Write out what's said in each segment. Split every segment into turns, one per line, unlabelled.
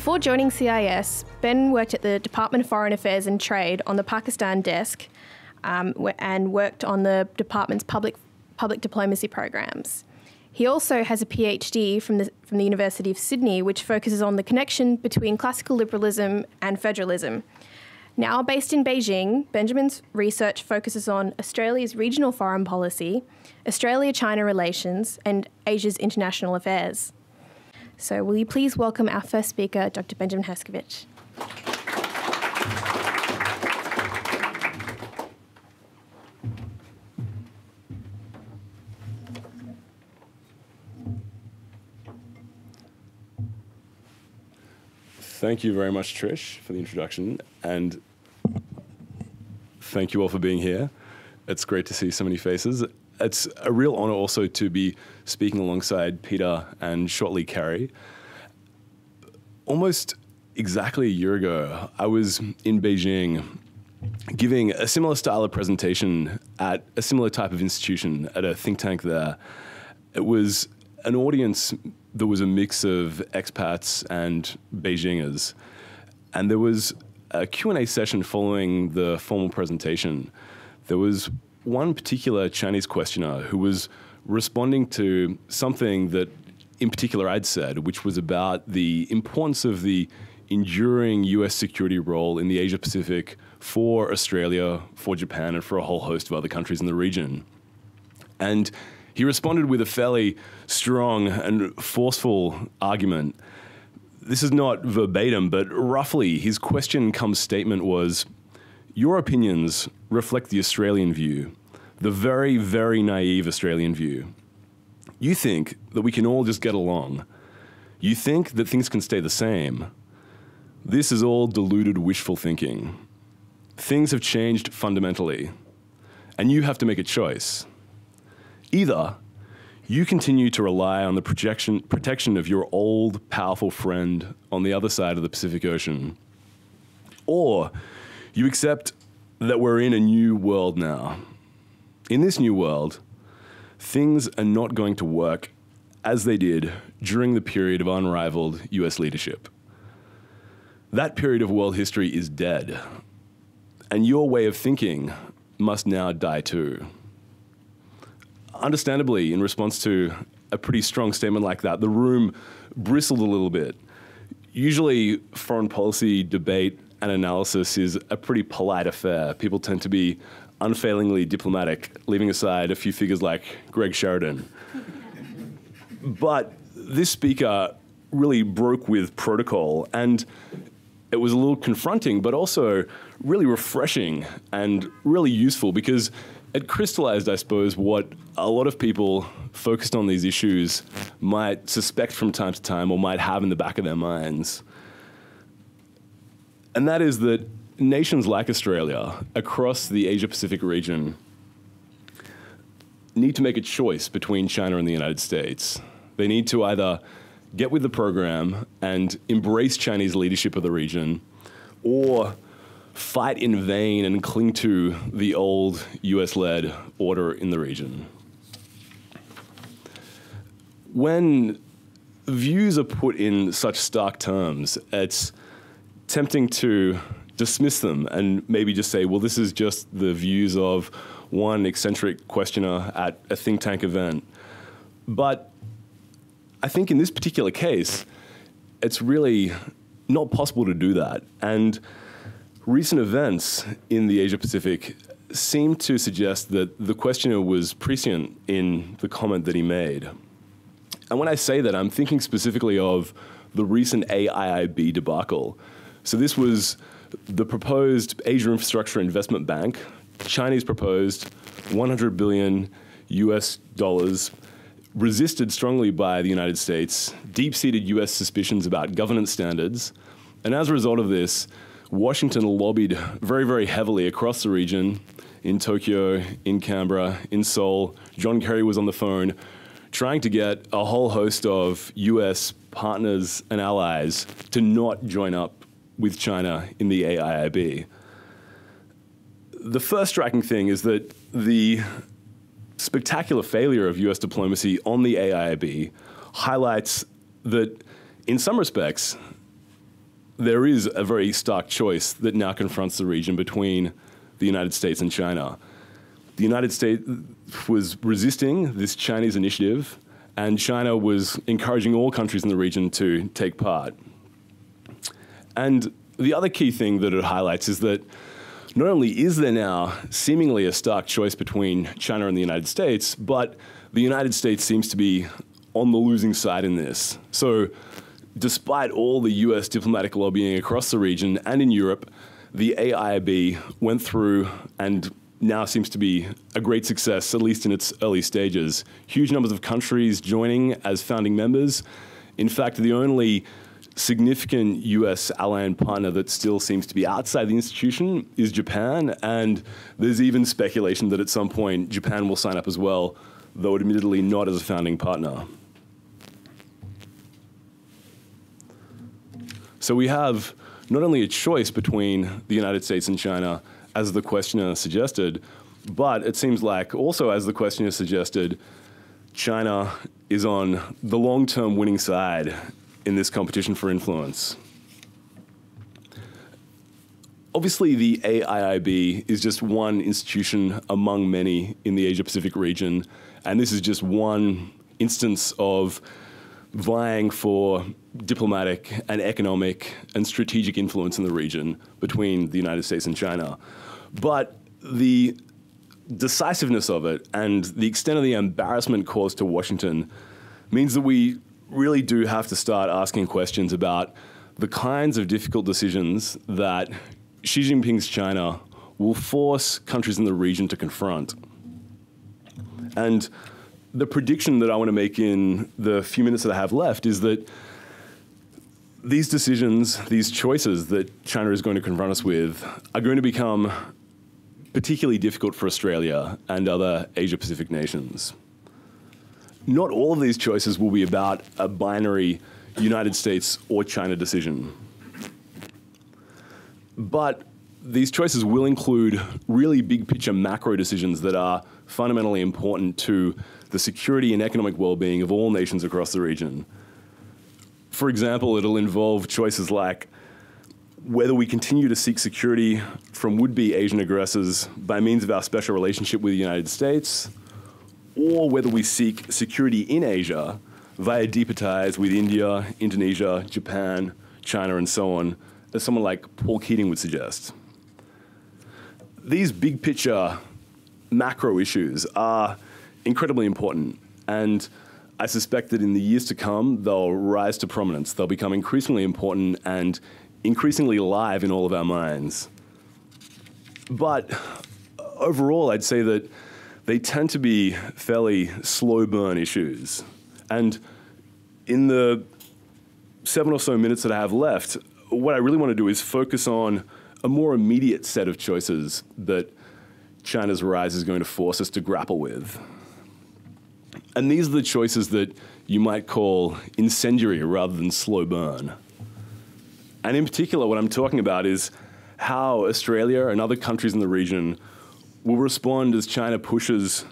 Before joining CIS, Ben worked at the Department of Foreign Affairs and Trade on the Pakistan desk and worked on the department's public diplomacy programs. He also has a PhD from the University of Sydney, which focuses on the connection between classical liberalism and federalism. Now based in Beijing, Benjamin's research focuses on Australia's regional foreign policy, Australia-China relations, and Asia's international affairs. So will you please welcome our first speaker, Dr. Benjamin Herscovitch.
Thank you very much, Trish, for the introduction, and thank you all for being here. It's great to see so many faces. It's a real honor also to be speaking alongside Peter and shortly Kerry. Almost exactly a year ago, I was in Beijing giving a similar style of presentation at a similar type of institution at a think tank there. It was an audience that was a mix of expats and Beijingers. And there was a Q&A session following the formal presentation. There was one particular Chinese questioner who was responding to something that in particular I'd said, which was about the importance of the enduring US security role in the Asia Pacific for Australia, for Japan, and for a whole host of other countries in the region. And he responded with a fairly strong and forceful argument. This is not verbatim, but roughly his question-cum statement was, your opinions reflect the Australian view, the very, very naive Australian view. You think that we can all just get along. You think that things can stay the same. This is all deluded wishful thinking. Things have changed fundamentally, and you have to make a choice. Either you continue to rely on the protection of your old, powerful friend on the other side of the Pacific Ocean, or you accept that we're in a new world now. In this new world, things are not going to work as they did during the period of unrivaled US leadership. That period of world history is dead, and your way of thinking must now die too. Understandably, in response to a pretty strong statement like that, the room bristled a little bit. Usually, foreign policy debate and analysis is a pretty polite affair. People tend to be unfailingly diplomatic, leaving aside a few figures like Greg Sheridan. But this speaker really broke with protocol, and it was a little confronting, but also really refreshing and really useful because it crystallized, I suppose, what a lot of people focused on these issues might suspect from time to time or might have in the back of their minds. And that is that nations like Australia across the Asia-Pacific region need to make a choice between China and the United States. They need to either get with the program and embrace Chinese leadership of the region, or fight in vain and cling to the old US-led order in the region. When views are put in such stark terms, it's tempting to dismiss them and maybe just say, well, this is just the views of one eccentric questioner at a think tank event. But I think in this particular case, it's really not possible to do that. And recent events in the Asia-Pacific seem to suggest that the questioner was prescient in the comment that he made. And when I say that, I'm thinking specifically of the recent AIIB debacle. So this was the proposed Asia Infrastructure Investment Bank, Chinese proposed $100 billion US dollars, resisted strongly by the United States, deep-seated US suspicions about governance standards, and as a result of this, Washington lobbied very, very heavily across the region, in Tokyo, in Canberra, in Seoul. John Kerry was on the phone trying to get a whole host of US partners and allies to not join up with China in the AIIB. The first striking thing is that the spectacular failure of US diplomacy on the AIIB highlights that, in some respects, there is a very stark choice that now confronts the region between the United States and China. The United States was resisting this Chinese initiative, and China was encouraging all countries in the region to take part. And the other key thing that it highlights is that not only is there now seemingly a stark choice between China and the United States, but the United States seems to be on the losing side in this. So despite all the US diplomatic lobbying across the region and in Europe, the AIIB went through and now seems to be a great success, at least in its early stages. Huge numbers of countries joining as founding members. In fact, the only significant US ally and partner that still seems to be outside the institution is Japan, and there's even speculation that at some point Japan will sign up as well, though admittedly not as a founding partner. So we have not only a choice between the United States and China, as the questioner suggested, but it seems like also, as the questioner suggested, China is on the long-term winning side in this competition for influence. Obviously, the AIIB is just one institution among many in the Asia-Pacific region, and this is just one instance of vying for diplomatic and economic and strategic influence in the region between the United States and China. But the decisiveness of it and the extent of the embarrassment caused to Washington means that we really do have to start asking questions about the kinds of difficult decisions that Xi Jinping's China will force countries in the region to confront. And the prediction that I want to make in the few minutes that I have left is that these decisions, these choices that China is going to confront us with are going to become particularly difficult for Australia and other Asia-Pacific nations. Not all of these choices will be about a binary United States or China decision. But these choices will include really big picture macro decisions that are fundamentally important to the security and economic well-being of all nations across the region. For example, it'll involve choices like whether we continue to seek security from would-be Asian aggressors by means of our special relationship with the United States, or whether we seek security in Asia via deeper ties with India, Indonesia, Japan, China, and so on, as someone like Paul Keating would suggest. These big picture macro issues are incredibly important, and I suspect that in the years to come, they'll rise to prominence. They'll become increasingly important and increasingly live in all of our minds. But overall, I'd say that they tend to be fairly slow burn issues. And in the 7 or so minutes that I have left, what I really want to do is focus on a more immediate set of choices that China's rise is going to force us to grapple with. And these are the choices that you might call incendiary rather than slow burn. And in particular, what I'm talking about is how Australia and other countries in the region will respond as China pushes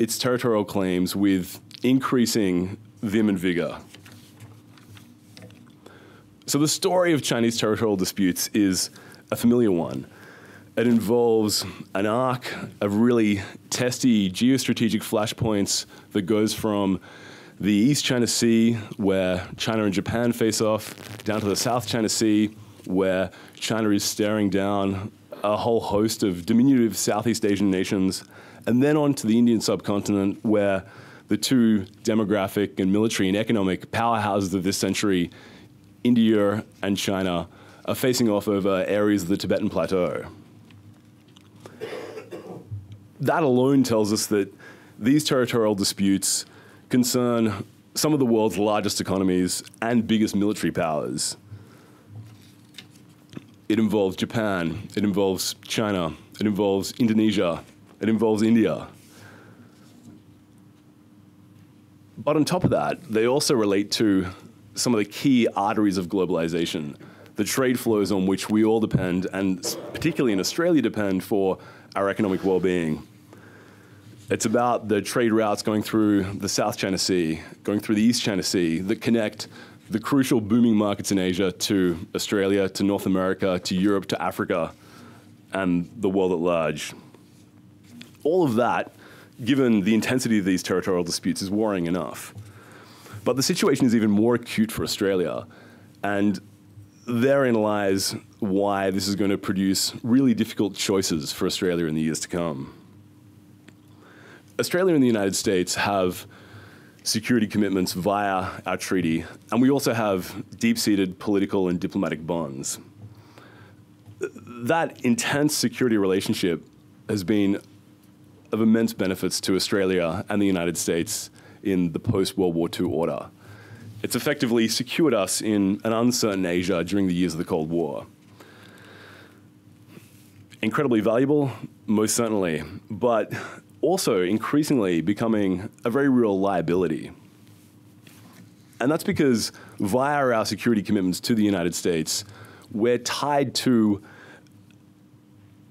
its territorial claims with increasing vim and vigor. So the story of Chinese territorial disputes is a familiar one. It involves an arc of really testy geostrategic flashpoints that goes from the East China Sea, where China and Japan face off, down to the South China Sea, where China is staring down a whole host of diminutive Southeast Asian nations, and then on to the Indian subcontinent, where the two demographic and military and economic powerhouses of this century, India and China, are facing off over areas of the Tibetan Plateau. That alone tells us that these territorial disputes concern some of the world's largest economies and biggest military powers. It involves Japan, it involves China, it involves Indonesia, it involves India. But on top of that, they also relate to some of the key arteries of globalization, the trade flows on which we all depend, and particularly in Australia depend for our economic well-being. It's about the trade routes going through the South China Sea, going through the East China Sea, that connect the crucial booming markets in Asia to Australia, to North America, to Europe, to Africa, and the world at large. All of that, given the intensity of these territorial disputes, is worrying enough. But the situation is even more acute for Australia, and therein lies why this is going to produce really difficult choices for Australia in the years to come. Australia and the United States have security commitments via our treaty, and we also have deep-seated political and diplomatic bonds. That intense security relationship has been of immense benefits to Australia and the United States in the post-World War II order. It's effectively secured us in an uncertain Asia during the years of the Cold War. Incredibly valuable, most certainly, but also increasingly becoming a very real liability. And that's because via our security commitments to the United States, we're tied to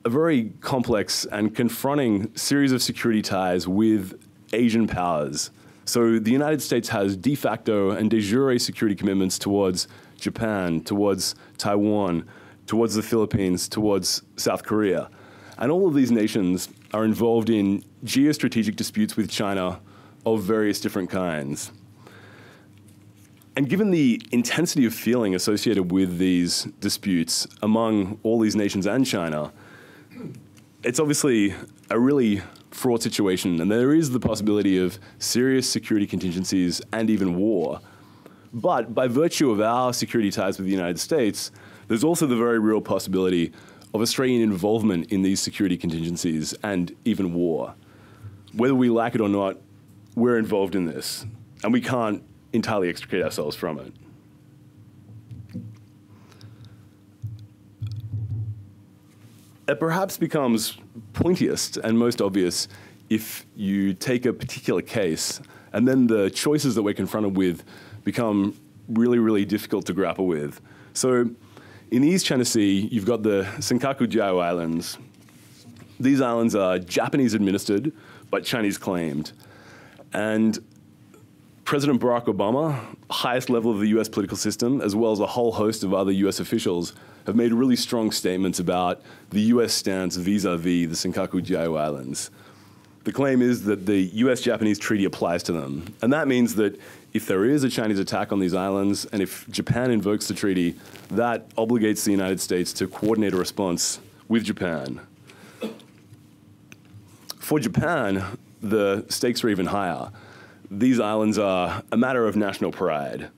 a very complex and confronting series of security ties with Asian powers. So the United States has de facto and de jure security commitments towards Japan, towards Taiwan, towards the Philippines, towards South Korea. And all of these nations are involved in geostrategic disputes with China of various different kinds. And given the intensity of feeling associated with these disputes among all these nations and China, it's obviously a really fraught situation, and there is the possibility of serious security contingencies and even war. But by virtue of our security ties with the United States, there's also the very real possibility of Australian involvement in these security contingencies and even war. Whether we like it or not, we're involved in this, and we can't entirely extricate ourselves from it. It perhaps becomes pointiest and most obvious if you take a particular case and then the choices that we're confronted with become really, really difficult to grapple with. So in the East China Sea, you've got the Senkaku-Jiao Islands. These islands are Japanese administered, but Chinese claimed. And President Barack Obama, highest level of the US political system, as well as a whole host of other US officials, have made really strong statements about the US stance vis-a-vis the Senkaku-Jiao Islands. The claim is that the US-Japanese treaty applies to them. And that means that if there is a Chinese attack on these islands, and if Japan invokes the treaty, that obligates the United States to coordinate a response with Japan. For Japan, the stakes are even higher. These islands are a matter of national pride.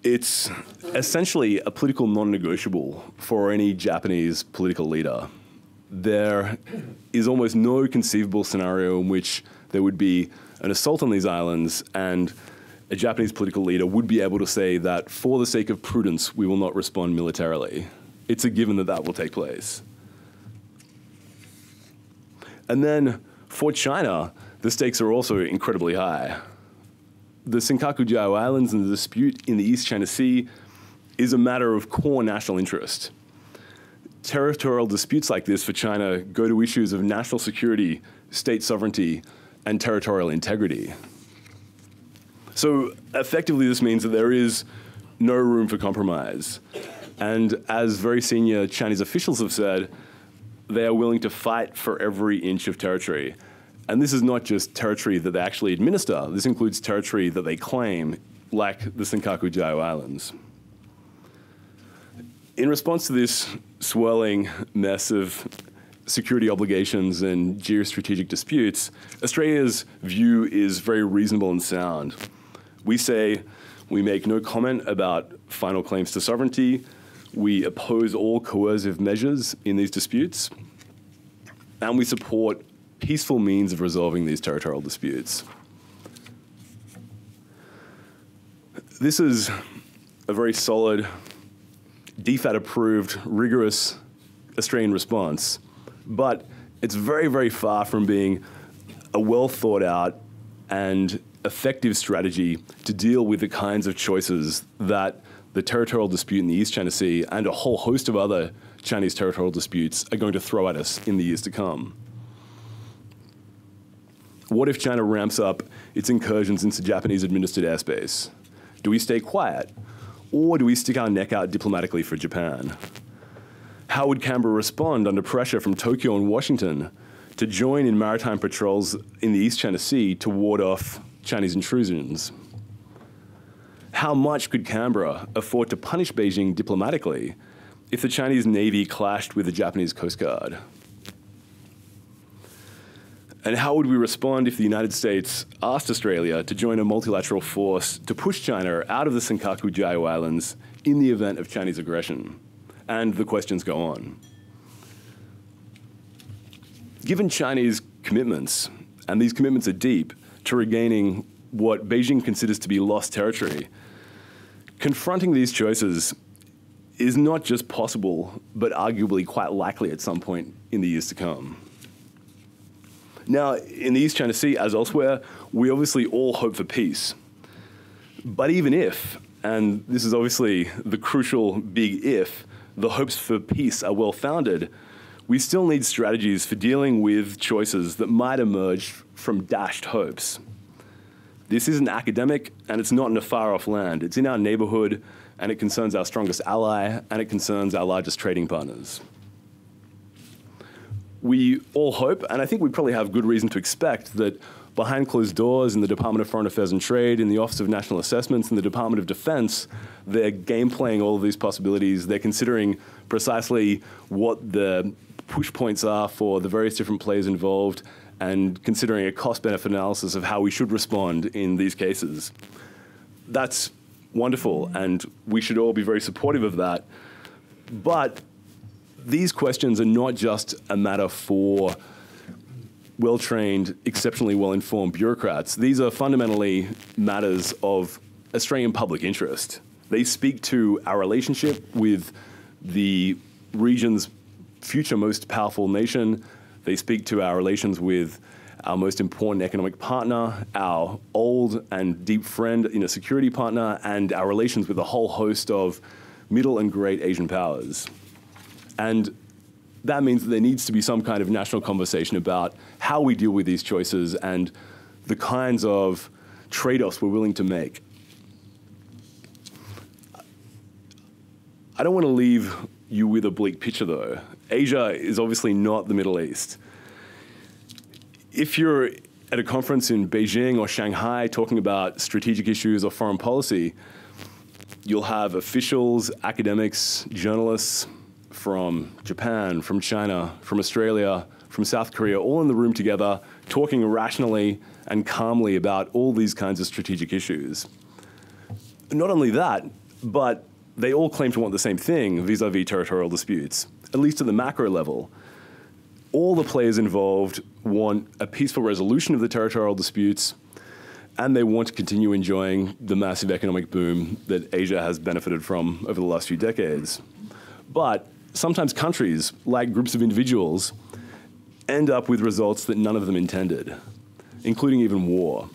It's essentially a political non-negotiable for any Japanese political leader. There is almost no conceivable scenario in which there would be an assault on these islands and a Japanese political leader would be able to say that for the sake of prudence, we will not respond militarily. It's a given that that will take place. And then for China, the stakes are also incredibly high. The Senkaku-Jiao Islands and the dispute in the East China Sea is a matter of core national interest. Territorial disputes like this for China go to issues of national security, state sovereignty, and territorial integrity. So effectively, this means that there is no room for compromise. And as very senior Chinese officials have said, they are willing to fight for every inch of territory. And this is not just territory that they actually administer. This includes territory that they claim, like the Senkaku-Jiao Islands. In response to this swirling mess of security obligations and geostrategic disputes, Australia's view is very reasonable and sound. We say we make no comment about final claims to sovereignty. We oppose all coercive measures in these disputes. And we support peaceful means of resolving these territorial disputes. This is a very solid, DFAT-approved, rigorous Australian response, but it's very, very far from being a well-thought-out and effective strategy to deal with the kinds of choices that the territorial dispute in the East China Sea and a whole host of other Chinese territorial disputes are going to throw at us in the years to come. What if China ramps up its incursions into Japanese-administered airspace? Do we stay quiet? Or do we stick our neck out diplomatically for Japan? How would Canberra respond under pressure from Tokyo and Washington to join in maritime patrols in the East China Sea to ward off Chinese intrusions? How much could Canberra afford to punish Beijing diplomatically if the Chinese Navy clashed with the Japanese Coast Guard? And how would we respond if the United States asked Australia to join a multilateral force to push China out of the Senkaku-Diaoyu Islands in the event of Chinese aggression? And the questions go on. Given Chinese commitments, and these commitments are deep, to regaining what Beijing considers to be lost territory, confronting these choices is not just possible, but arguably quite likely at some point in the years to come. Now, in the East China Sea, as elsewhere, we obviously all hope for peace. But even if, and this is obviously the crucial big if, the hopes for peace are well-founded, we still need strategies for dealing with choices that might emerge from dashed hopes. This isn't academic, and it's not in a far-off land. It's in our neighborhood, and it concerns our strongest ally, and it concerns our largest trading partners. We all hope, and I think we probably have good reason to expect, that behind closed doors in the Department of Foreign Affairs and Trade, in the Office of National Assessments, in the Department of Defense, they're game-playing all of these possibilities. They're considering precisely what the push points are for the various different players involved and considering a cost-benefit analysis of how we should respond in these cases. That's wonderful, and we should all be very supportive of that. But these questions are not just a matter for well-trained, exceptionally well-informed bureaucrats. These are fundamentally matters of Australian public interest. They speak to our relationship with the region's future most powerful nation. They speak to our relations with our most important economic partner, our old and deep friend in a security partner, and our relations with a whole host of middle and great Asian powers. And that means that there needs to be some kind of national conversation about how we deal with these choices and the kinds of trade-offs we're willing to make. I don't want to leave you with a bleak picture, though. Asia is obviously not the Middle East. If you're at a conference in Beijing or Shanghai talking about strategic issues or foreign policy, you'll have officials, academics, journalists from Japan, from China, from Australia, from South Korea, all in the room together, talking rationally and calmly about all these kinds of strategic issues. Not only that, but they all claim to want the same thing vis-a-vis territorial disputes, at least at the macro level. All the players involved want a peaceful resolution of the territorial disputes, and they want to continue enjoying the massive economic boom that Asia has benefited from over the last few decades. But sometimes countries, like groups of individuals, end up with results that none of them intended, including even war.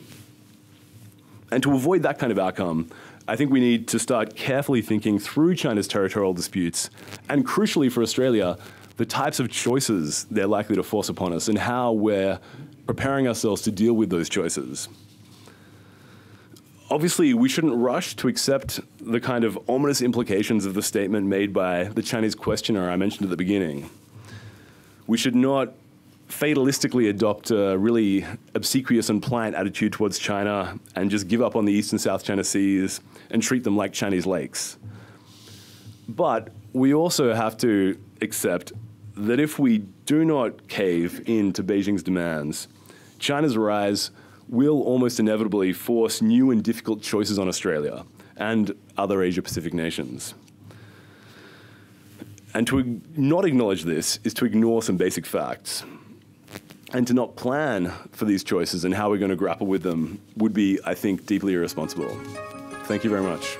And to avoid that kind of outcome, I think we need to start carefully thinking through China's territorial disputes, and crucially for Australia, the types of choices they're likely to force upon us and how we're preparing ourselves to deal with those choices. Obviously, we shouldn't rush to accept the kind of ominous implications of the statement made by the Chinese questioner I mentioned at the beginning. We should not fatalistically adopt a really obsequious and pliant attitude towards China and just give up on the East and South China Seas and treat them like Chinese lakes. But we also have to accept that if we do not cave in to Beijing's demands, China's rise will almost inevitably force new and difficult choices on Australia and other Asia-Pacific nations. And to not acknowledge this is to ignore some basic facts. And to not plan for these choices and how we're going to grapple with them would be, I think, deeply irresponsible. Thank you very much.